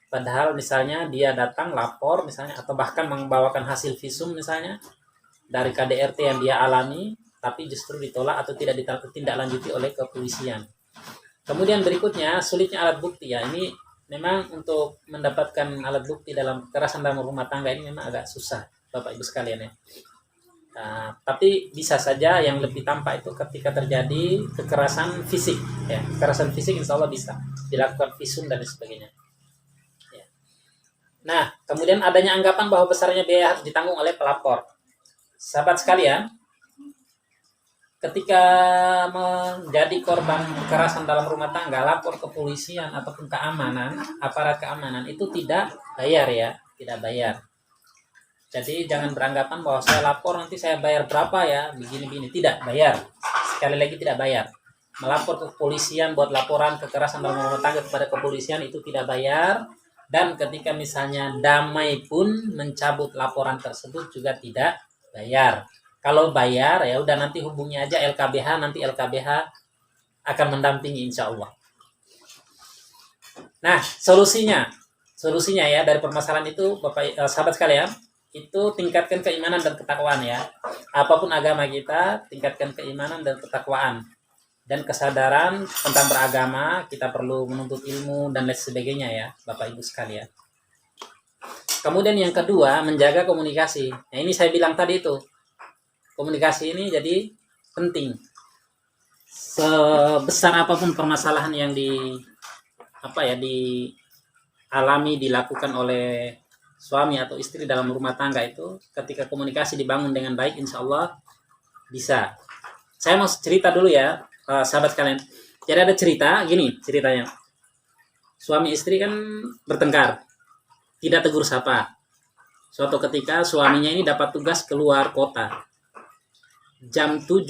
Padahal misalnya dia datang lapor misalnya, atau bahkan membawakan hasil visum misalnya dari KDRT yang dia alami, tapi justru ditolak atau tidak ditindaklanjuti oleh kepolisian. Kemudian berikutnya, sulitnya alat bukti ya. Ini memang untuk mendapatkan alat bukti dalam kekerasan dalam rumah tangga ini memang agak susah, Bapak Ibu sekalian ya. Tapi bisa saja yang lebih tampak itu ketika terjadi kekerasan fisik, ya. Kekerasan fisik insya Allah bisa dilakukan visum dan sebagainya. Ya. Nah, kemudian adanya anggapan bahwa besarnya biaya harus ditanggung oleh pelapor. Sahabat sekalian, ketika menjadi korban kekerasan dalam rumah tangga, lapor ke polisian ataupun keamanan, aparat keamanan itu tidak bayar ya, tidak bayar. Jadi jangan beranggapan bahwa saya lapor nanti saya bayar berapa ya, begini-begini. Tidak, bayar. Sekali lagi tidak bayar. Melapor ke kepolisian buat laporan kekerasan dalam rumah tangga kepada kepolisian itu tidak bayar. Dan ketika misalnya damai pun mencabut laporan tersebut juga tidak bayar. Kalau bayar ya udah nanti hubungi aja LKBH, nanti LKBH akan mendampingi insya Allah. Nah, solusinya ya dari permasalahan itu Bapak sahabat sekalian, itu tingkatkan keimanan dan ketakwaan ya. Apapun agama kita, tingkatkan keimanan dan ketakwaan dan kesadaran tentang beragama. Kita perlu menuntut ilmu dan lain sebagainya ya, Bapak Ibu sekalian. Kemudian yang kedua, menjaga komunikasi. Nah, ini saya bilang tadi itu. Komunikasi ini jadi penting. Sebesar apapun permasalahan yang dialami, dilakukan oleh suami atau istri dalam rumah tangga itu, ketika komunikasi dibangun dengan baik, insya Allah bisa. Saya mau cerita dulu ya, sahabat sekalian. Jadi ada cerita, gini ceritanya. Suami istri kan bertengkar, tidak tegur sapa. Suatu ketika suaminya ini dapat tugas keluar kota. Jam 7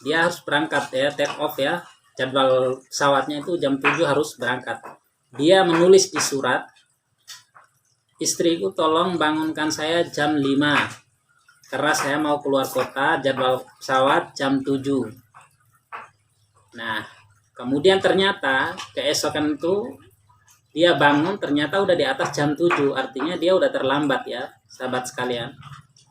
dia harus berangkat ya, take off ya. Jadwal pesawatnya itu jam 7 harus berangkat. Dia menulis di surat, istriku tolong bangunkan saya jam 5 karena saya mau keluar kota, jadwal pesawat jam 7. Nah, kemudian ternyata keesokan itu dia bangun ternyata udah di atas jam 7, artinya dia udah terlambat ya, sahabat sekalian.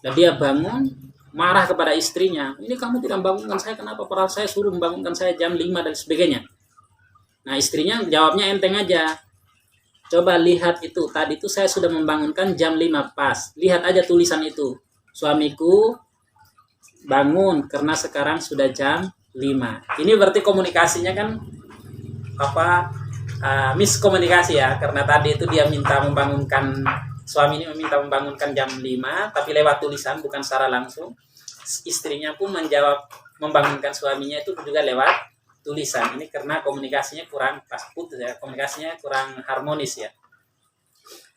Dan dia bangun marah kepada istrinya, ini kamu tidak membangunkan saya, kenapa padahal saya suruh membangunkan saya jam 5 dan sebagainya. Nah, istrinya jawabnya enteng aja. Coba lihat itu, tadi itu saya sudah membangunkan jam 5 pas. Lihat aja tulisan itu. Suamiku bangun karena sekarang sudah jam 5. Ini berarti komunikasinya kan miskomunikasi ya. Karena tadi itu dia minta membangunkan, suami ini meminta membangunkan jam 5 tapi lewat tulisan bukan secara langsung. Istrinya pun menjawab membangunkan suaminya itu juga lewat tulisan. Ini karena komunikasinya kurang pas putus ya, komunikasinya kurang harmonis ya.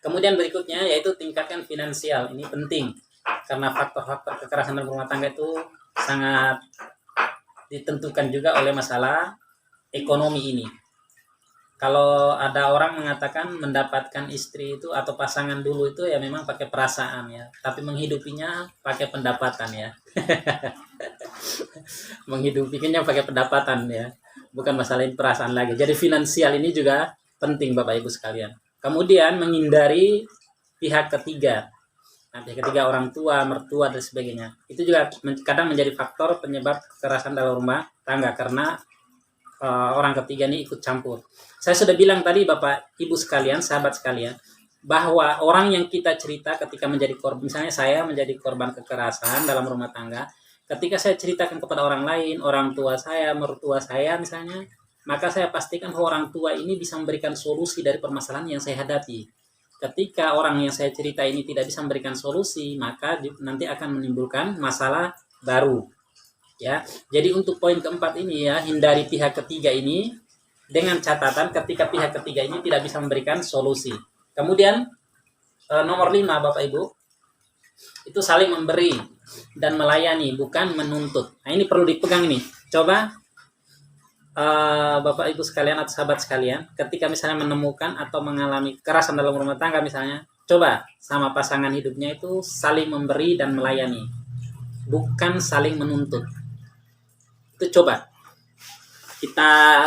Kemudian berikutnya yaitu tingkatkan finansial. Ini penting karena faktor-faktor kekerasan dalam rumah tangga itu sangat ditentukan juga oleh masalah ekonomi ini. Kalau ada orang mengatakan mendapatkan istri itu atau pasangan dulu itu ya memang pakai perasaan ya, tapi menghidupinya pakai pendapatan ya. Menghidupinya pakai pendapatan ya, bukan masalah perasaan lagi. Jadi finansial ini juga penting Bapak Ibu sekalian. Kemudian menghindari pihak ketiga. Nah, pihak ketiga orang tua, mertua dan sebagainya. Itu juga kadang menjadi faktor penyebab kekerasan dalam rumah tangga karena orang ketiga ini ikut campur. Saya sudah bilang tadi Bapak Ibu sekalian, sahabat sekalian, bahwa orang yang kita cerita ketika menjadi korban, misalnya saya menjadi korban kekerasan dalam rumah tangga, ketika saya ceritakan kepada orang lain, orang tua saya, mertua saya misalnya, maka saya pastikan bahwa orang tua ini bisa memberikan solusi dari permasalahan yang saya hadapi. Ketika orang yang saya cerita ini tidak bisa memberikan solusi, maka nanti akan menimbulkan masalah baru. Ya, jadi untuk poin keempat ini ya, hindari pihak ketiga ini dengan catatan ketika pihak ketiga ini tidak bisa memberikan solusi. Kemudian nomor 5 Bapak Ibu, itu saling memberi dan melayani, bukan menuntut. Nah, ini perlu dipegang ini. Coba Bapak Ibu sekalian atau sahabat sekalian, ketika misalnya menemukan atau mengalami kekerasan dalam rumah tangga misalnya, coba sama pasangan hidupnya itu saling memberi dan melayani, bukan saling menuntut. Itu coba kita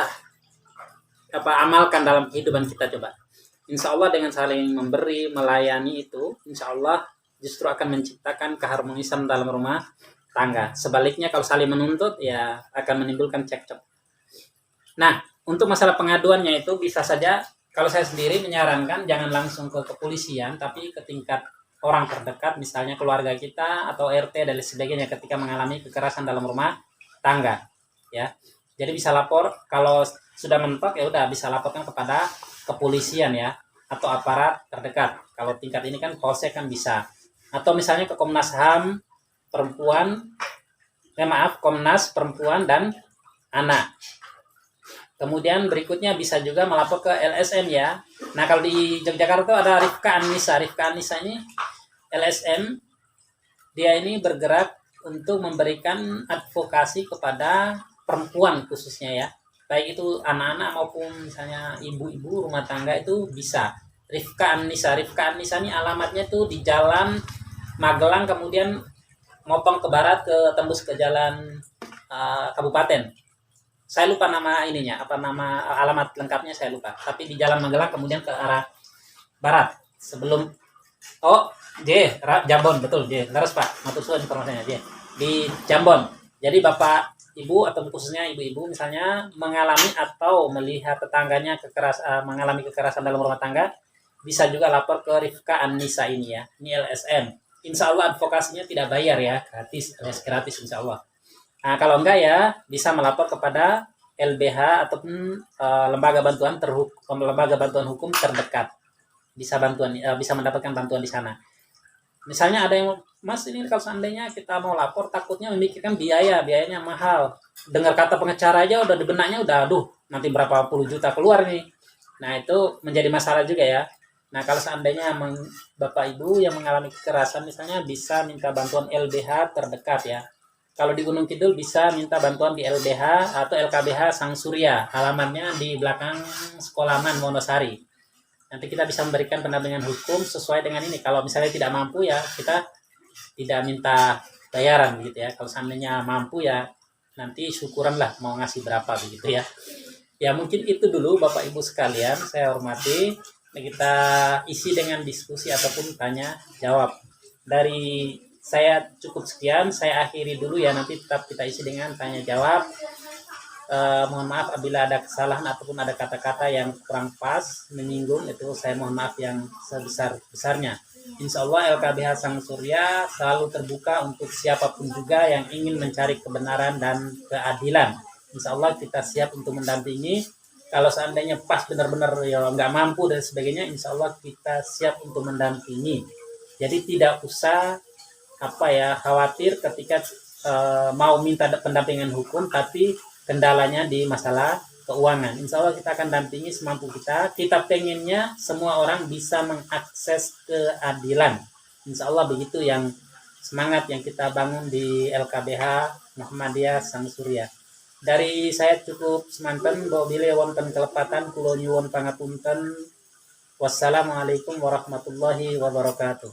amalkan dalam kehidupan kita coba. Insya Allah dengan saling memberi, melayani itu, insya Allah justru akan menciptakan keharmonisan dalam rumah tangga. Sebaliknya kalau saling menuntut ya akan menimbulkan cekcok. Nah, untuk masalah pengaduannya itu bisa saja, kalau saya sendiri menyarankan jangan langsung ke kepolisian, tapi ke tingkat orang terdekat, misalnya keluarga kita atau RT dan sebagainya ketika mengalami kekerasan dalam rumah tangga, ya. Jadi bisa lapor kalau sudah mentok ya udah bisa laporkan kepada kepolisian ya atau aparat terdekat. Kalau tingkat ini kan polsek kan bisa. Atau misalnya ke Komnas HAM perempuan, Komnas Perempuan dan Anak. Kemudian berikutnya bisa juga melapor ke LSM ya. Nah kalau di Yogyakarta ada Rifka Anissa. Rifka Anissa ini LSM, dia ini bergerak untuk memberikan advokasi kepada perempuan khususnya ya. Baik itu anak-anak maupun misalnya ibu-ibu rumah tangga itu bisa. Rifka Anissa. Rifka Anissa ini alamatnya tuh di Jalan Magelang, kemudian ngopong ke barat ke tembus ke jalan kabupaten. Saya lupa nama ininya, apa nama alamat lengkapnya saya lupa. Tapi di Jalan Magelang kemudian ke arah barat sebelum Jambon, betul J. Terus Pak, matur suwun informasinya J. Di Jambon. Jadi Bapak Ibu atau khususnya ibu-ibu misalnya mengalami atau melihat tetangganya mengalami kekerasan dalam rumah tangga, bisa juga lapor ke Rifka Anissa ini ya. Ini LSM. Insya Allah advokasinya tidak bayar ya, gratis, gratis insya Allah. Nah, kalau enggak ya bisa melapor kepada LBH ataupun lembaga bantuan hukum terdekat. Bisa mendapatkan bantuan di sana. Misalnya ada yang Mas ini kalau seandainya kita mau lapor takutnya memikirkan biayanya mahal. Dengar kata pengacara aja udah di benaknya udah nanti berapa puluh juta keluar nih. Nah, itu menjadi masalah juga ya. Nah, kalau seandainya Bapak Ibu yang mengalami kekerasan misalnya bisa minta bantuan LBH terdekat ya. Kalau di Gunung Kidul bisa minta bantuan di LBH atau LKBH Sang Surya. Alamatnya di belakang Sekolaman Wonosari. Nanti kita bisa memberikan pendampingan hukum sesuai dengan ini. Kalau misalnya tidak mampu ya kita tidak minta bayaran gitu ya. Kalau seandainya mampu ya nanti syukuranlah mau ngasih berapa begitu ya. Ya mungkin itu dulu Bapak Ibu sekalian saya hormati. Kita isi dengan diskusi ataupun tanya jawab. Dari saya cukup sekian, saya akhiri dulu ya, nanti tetap kita isi dengan tanya jawab. Mohon maaf apabila ada kesalahan ataupun ada kata-kata yang kurang pas, menyinggung, itu saya mohon maaf yang sebesar-besarnya. Insya Allah LKBH Sang Surya selalu terbuka untuk siapapun juga yang ingin mencari kebenaran dan keadilan. Insya Allah kita siap untuk mendampingi. Kalau seandainya pas benar-benar ya nggak mampu dan sebagainya, insya Allah kita siap untuk mendampingi. Jadi tidak usah khawatir ketika mau minta pendampingan hukum tapi kendalanya di masalah keuangan. Insya Allah kita akan dampingi semampu kita. Kita pengennya semua orang bisa mengakses keadilan. Insya Allah begitu yang semangat yang kita bangun di LKBH Muhammadiyah Sang Surya. Dari saya cukup semanten, bile wonten kelepatan kula nyuwun pangapunten. Wassalamualaikum warahmatullahi wabarakatuh.